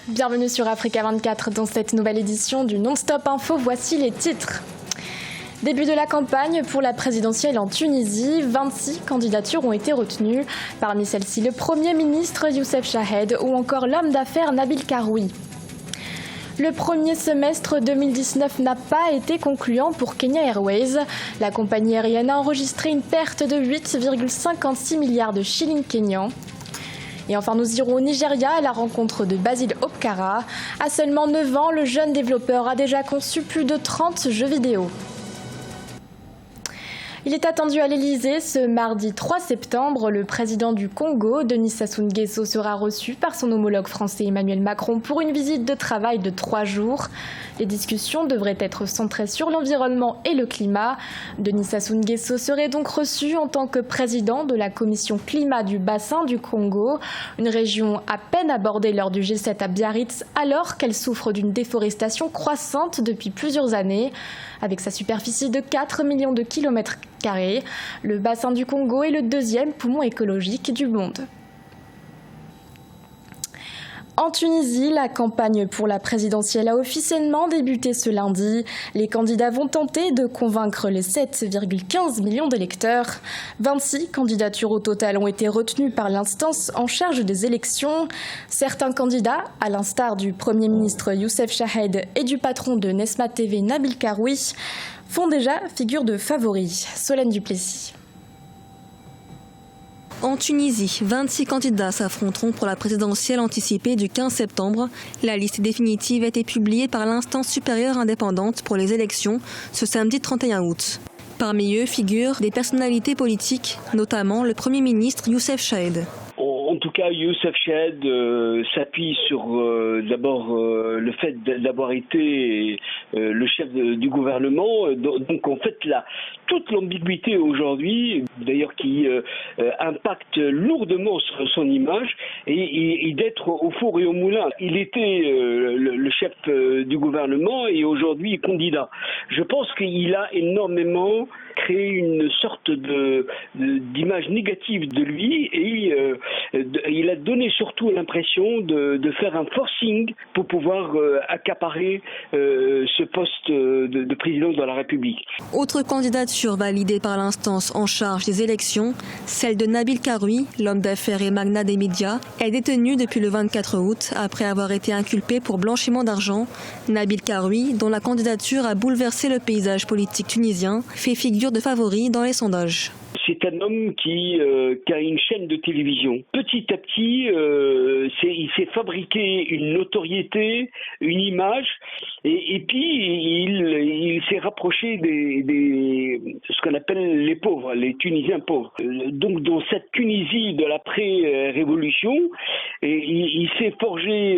Bienvenue sur Africa 24 dans cette nouvelle édition du Non-Stop Info. Voici les titres. Début de la campagne pour la présidentielle en Tunisie, 26 candidatures ont été retenues. Parmi celles-ci, le Premier ministre Youssef Chahed ou encore l'homme d'affaires Nabil Karoui. Le premier semestre 2019 n'a pas été concluant pour Kenya Airways. La compagnie aérienne a enregistré une perte de 8,56 milliards de shillings kenyans. Et enfin, nous irons au Nigeria à la rencontre de Basil Opkara. À seulement 9 ans, le jeune développeur a déjà conçu plus de 30 jeux vidéo. Il est attendu à l'Elysée ce mardi 3 septembre. Le président du Congo, Denis Sassou Nguesso, sera reçu par son homologue français Emmanuel Macron pour une visite de travail de 3 jours. Les discussions devraient être centrées sur l'environnement et le climat. Denis Sassou Nguesso serait donc reçu en tant que président de la commission climat du bassin du Congo, une région à peine abordée lors du G7 à Biarritz, alors qu'elle souffre d'une déforestation croissante depuis plusieurs années. Avec sa superficie de 4 millions de kilomètres carrés, le bassin du Congo est le deuxième poumon écologique du monde. En Tunisie, la campagne pour la présidentielle a officiellement débuté ce lundi. Les candidats vont tenter de convaincre les 7,15 millions d'électeurs. 26 candidatures au total ont été retenues par l'instance en charge des élections. Certains candidats, à l'instar du Premier ministre Youssef Chahed et du patron de Nesma TV Nabil Karoui, font déjà figure de favoris. Solène Duplessis. En Tunisie, 26 candidats s'affronteront pour la présidentielle anticipée du 15 septembre. La liste définitive a été publiée par l'instance supérieure indépendante pour les élections ce samedi 31 août. Parmi eux figurent des personnalités politiques, notamment le Premier ministre Youssef Chahed. En tout cas, Youssef Chahed s'appuie sur d'abord le fait d'avoir été le chef du gouvernement. Donc en fait, toute l'ambiguïté aujourd'hui, d'ailleurs qui impacte lourdement sur son image, et d'être au four et au moulin. Il était le chef du gouvernement et aujourd'hui candidat. Je pense qu'il a énormément créé une sorte d'image négative de lui et il a donné surtout l'impression de faire un forcing pour pouvoir accaparer ce poste de président de la République. Autre candidature validée par l'instance en charge des élections, celle de Nabil Karoui, l'homme d'affaires et magnat des médias, est détenu depuis le 24 août après avoir été inculpé pour blanchiment d'argent. Nabil Karoui, dont la candidature a bouleversé le paysage politique tunisien, fait figure de favori dans les sondages. C'est un homme qui a une chaîne de télévision. Petit à petit, il s'est fabriqué une notoriété, une image, et puis il s'est rapproché ce qu'on appelle les pauvres, les Tunisiens pauvres. Donc dans cette Tunisie de l'après-révolution, il s'est forgé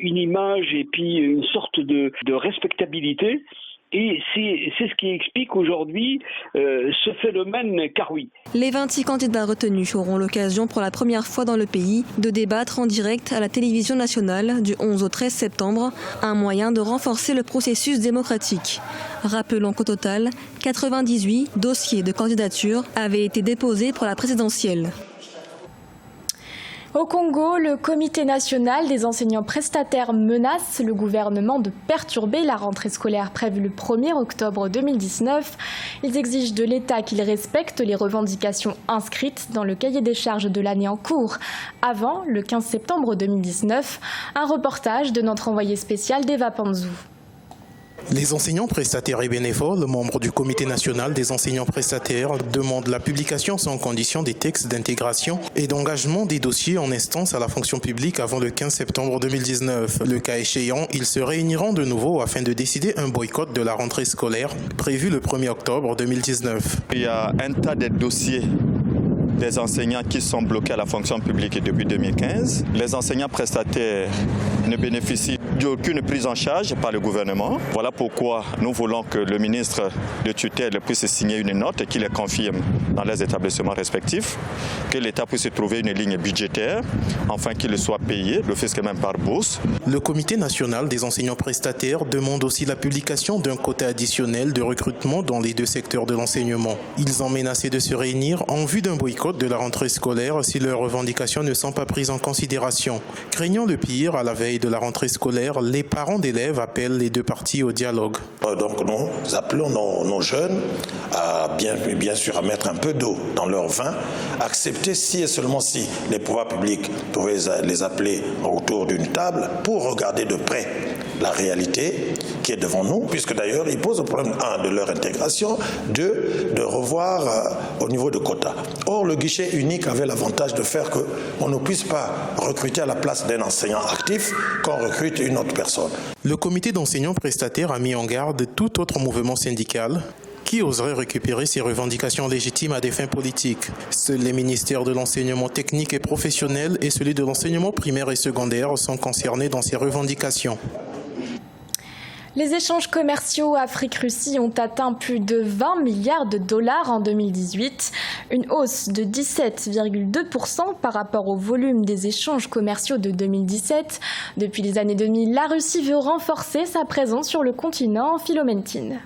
une image et puis une sorte de respectabilité. Et c'est ce qui explique aujourd'hui ce phénomène Karoui. Les 26 candidats retenus auront l'occasion pour la première fois dans le pays de débattre en direct à la télévision nationale du 11 au 13 septembre, un moyen de renforcer le processus démocratique. Rappelons qu'au total, 98 dossiers de candidature avaient été déposés pour la présidentielle. Au Congo, le Comité national des enseignants prestataires menace le gouvernement de perturber la rentrée scolaire prévue le 1er octobre 2019. Ils exigent de l'État qu'il respecte les revendications inscrites dans le cahier des charges de l'année en cours avant le 15 septembre 2019. Un reportage de notre envoyé spécial d'Eva Panzou. Les enseignants prestataires et bénévoles, membres du Comité national des enseignants prestataires, demandent la publication sans condition des textes d'intégration et d'engagement des dossiers en instance à la fonction publique avant le 15 septembre 2019. Le cas échéant, ils se réuniront de nouveau afin de décider un boycott de la rentrée scolaire prévue le 1er octobre 2019. Il y a un tas de dossiers des enseignants qui sont bloqués à la fonction publique depuis 2015. Les enseignants prestataires ne bénéficient d'aucune prise en charge par le gouvernement. Voilà pourquoi nous voulons que le ministre de tutelle puisse signer une note qui les confirme dans les établissements respectifs, que l'État puisse trouver une ligne budgétaire, afin qu'ils soient payés, le fisc même par bourse. Le Comité national des enseignants prestataires demande aussi la publication d'un quota additionnel de recrutement dans les 2 secteurs de l'enseignement. Ils ont menacé de se réunir en vue d'un boycott de la rentrée scolaire si leurs revendications ne sont pas prises en considération. Craignant le pire à la veille veille de la rentrée scolaire, les parents d'élèves appellent les deux parties au dialogue. Donc nous appelons nos jeunes à bien sûr à mettre un peu d'eau dans leur vin, accepter si et seulement si les pouvoirs publics pouvaient les appeler autour d'une table pour regarder de près la réalité qui est devant nous, puisque d'ailleurs ils posent le problème, de leur intégration, de revoir au niveau de quotas. Or, le guichet unique avait l'avantage de faire qu'on ne puisse pas recruter à la place d'un enseignant actif qu'on recrute une autre personne. Le comité d'enseignants prestataires a mis en garde tout autre mouvement syndical qui oserait récupérer ces revendications légitimes à des fins politiques. Seuls les ministères de l'enseignement technique et professionnel et celui de l'enseignement primaire et secondaire sont concernés dans ces revendications. Les échanges commerciaux Afrique-Russie ont atteint plus de 20 milliards de dollars en 2018, une hausse de 17,2% par rapport au volume des échanges commerciaux de 2017. Depuis les années 2000, la Russie veut renforcer sa présence sur le continent. Philomentine.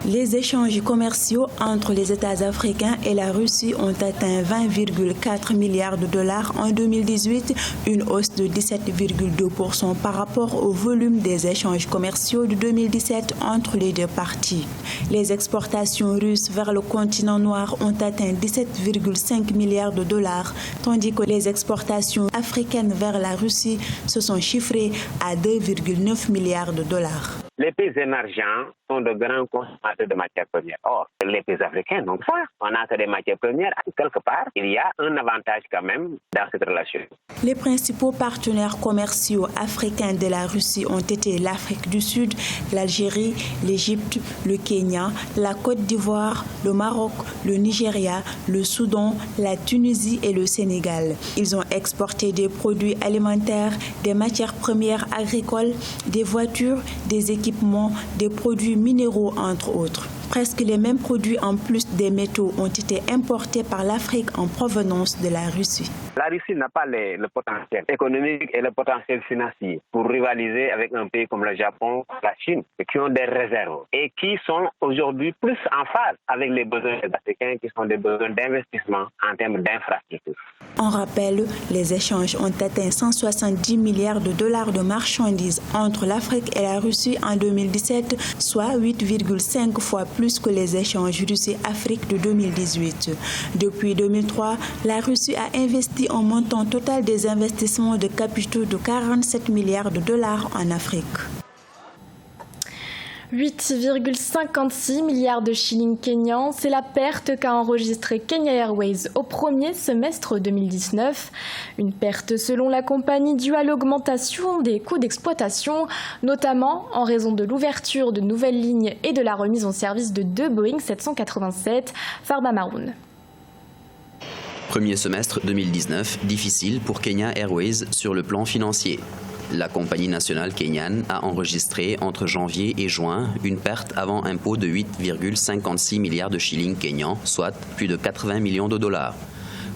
Les échanges commerciaux entre les États africains et la Russie ont atteint 20,4 milliards de dollars en 2018, une hausse de 17,2% par rapport au volume des échanges commerciaux de 2017 entre les deux parties. Les exportations russes vers le continent noir ont atteint 17,5 milliards de dollars, tandis que les exportations africaines vers la Russie se sont chiffrées à 2,9 milliards de dollars. Les pays émergents sont de grands consommateurs de matières premières. Or, les pays africains, donc ça, on a des matières premières. Quelque part, il y a un avantage quand même dans cette relation. Les principaux partenaires commerciaux africains de la Russie ont été l'Afrique du Sud, l'Algérie, l'Égypte, le Kenya, la Côte d'Ivoire, le Maroc, le Nigeria, le Soudan, la Tunisie et le Sénégal. Ils ont exporté des produits alimentaires, des matières premières agricoles, des voitures, des équipements, des produits minéraux, entre autres. Presque les mêmes produits en plus des métaux ont été importés par l'Afrique en provenance de la Russie. La Russie n'a pas le potentiel économique et le potentiel financier pour rivaliser avec un pays comme le Japon, la Chine, qui ont des réserves et qui sont aujourd'hui plus en phase avec les besoins des Africains qui sont des besoins d'investissement en termes d'infrastructures. En rappel, les échanges ont atteint 170 milliards de dollars de marchandises entre l'Afrique et la Russie en 2017, soit 8,5 fois plus que les échanges Russie-Afrique de 2018. Depuis 2003, la Russie a investi un montant total des investissements de capitaux de 47 milliards de dollars en Afrique. 8,56 milliards de shillings kenyans, c'est la perte qu'a enregistrée Kenya Airways au premier semestre 2019. Une perte selon la compagnie due à l'augmentation des coûts d'exploitation, notamment en raison de l'ouverture de nouvelles lignes et de la remise en service de 2 Boeing 787. Farba Maroun. Premier semestre 2019, difficile pour Kenya Airways sur le plan financier. La compagnie nationale kenyane a enregistré entre janvier et juin une perte avant impôt de 8,56 milliards de shillings kenyans, soit plus de 80 millions de dollars.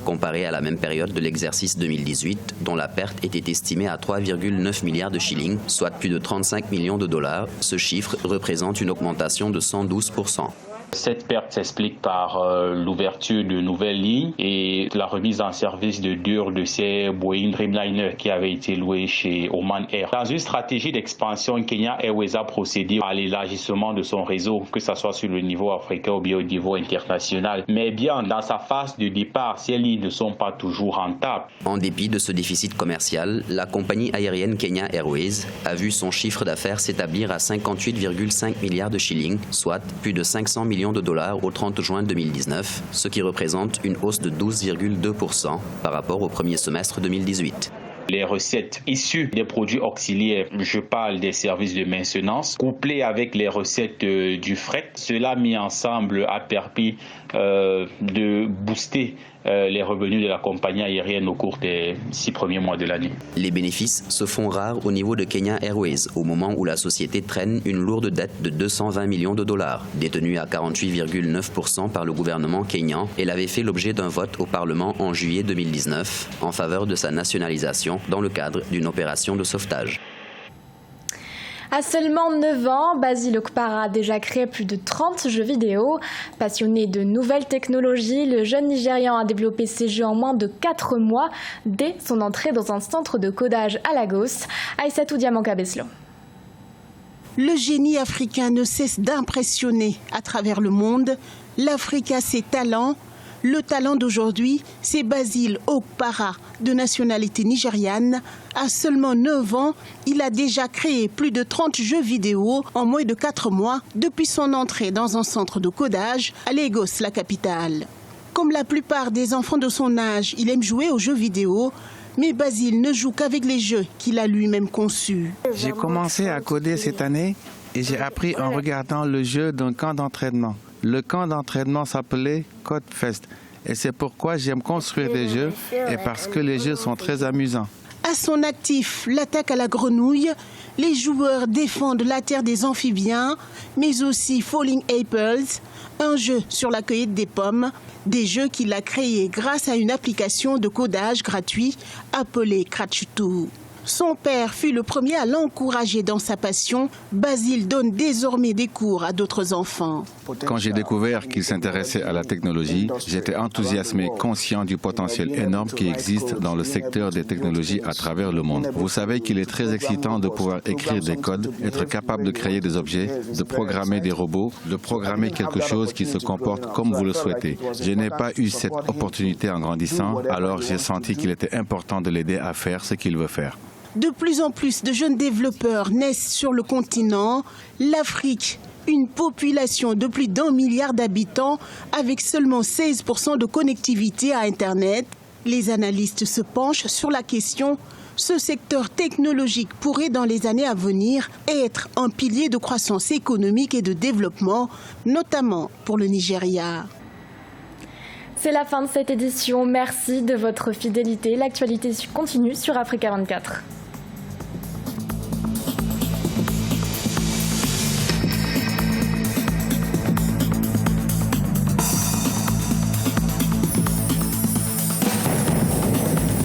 Comparé à la même période de l'exercice 2018, dont la perte était estimée à 3,9 milliards de shillings, soit plus de 35 millions de dollars, ce chiffre représente une augmentation de 112%. Cette perte s'explique par l'ouverture de nouvelles lignes et la remise en service de 2 de ces Boeing Dreamliner qui avaient été loués chez Oman Air. Dans une stratégie d'expansion, Kenya Airways a procédé à l'élargissement de son réseau, que ce soit sur le niveau africain ou bien au niveau international. Mais bien, dans sa phase de départ, ces lignes ne sont pas toujours rentables. En dépit de ce déficit commercial, la compagnie aérienne Kenya Airways a vu son chiffre d'affaires s'établir à 58,5 milliards de shillings, soit plus de 500 millions de dollars au 30 juin 2019, ce qui représente une hausse de 12,2% par rapport au premier semestre 2018. Les recettes issues des produits auxiliaires, je parle des services de maintenance, couplées avec les recettes du fret, cela mis ensemble a permis de booster les revenus de la compagnie aérienne au cours des 6 premiers mois de l'année. Les bénéfices se font rares au niveau de Kenya Airways, au moment où la société traîne une lourde dette de 220 millions de dollars. Détenue à 48,9% par le gouvernement kényan, elle avait fait l'objet d'un vote au Parlement en juillet 2019 en faveur de sa nationalisation dans le cadre d'une opération de sauvetage. À seulement 9 ans, Basile Okpara a déjà créé plus de 30 jeux vidéo. Passionné de nouvelles technologies, le jeune Nigérian a développé ses jeux en moins de 4 mois dès son entrée dans un centre de codage à Lagos. Aïssatou Diamanka-Beslo. Le génie africain ne cesse d'impressionner à travers le monde. L'Afrique a ses talents. Le talent d'aujourd'hui, c'est Basile Okpara, de nationalité nigériane. À seulement 9 ans, il a déjà créé plus de 30 jeux vidéo en moins de 4 mois depuis son entrée dans un centre de codage à Lagos, la capitale. Comme la plupart des enfants de son âge, il aime jouer aux jeux vidéo, mais Basile ne joue qu'avec les jeux qu'il a lui-même conçus. J'ai commencé à coder cette année et j'ai appris en regardant le jeu d'un camp d'entraînement. Le camp d'entraînement s'appelait Codefest et c'est pourquoi j'aime construire des jeux et parce que les jeux sont très amusants. À son actif, l'attaque à la grenouille, les joueurs défendent la terre des amphibiens, mais aussi Falling Apples, un jeu sur la cueillette des pommes, des jeux qu'il a créés grâce à une application de codage gratuit appelée Cratchutu. Son père fut le premier à l'encourager dans sa passion. Basile donne désormais des cours à d'autres enfants. Quand j'ai découvert qu'il s'intéressait à la technologie, j'étais enthousiasmé, conscient du potentiel énorme qui existe dans le secteur des technologies à travers le monde. Vous savez qu'il est très excitant de pouvoir écrire des codes, être capable de créer des objets, de programmer des robots, de programmer quelque chose qui se comporte comme vous le souhaitez. Je n'ai pas eu cette opportunité en grandissant, alors j'ai senti qu'il était important de l'aider à faire ce qu'il veut faire. De plus en plus de jeunes développeurs naissent sur le continent. L'Afrique, une population de plus d'1 milliard d'habitants avec seulement 16% de connectivité à Internet. Les analystes se penchent sur la question. Ce secteur technologique pourrait dans les années à venir être un pilier de croissance économique et de développement, notamment pour le Nigeria. C'est la fin de cette édition. Merci de votre fidélité. L'actualité continue sur Africa 24.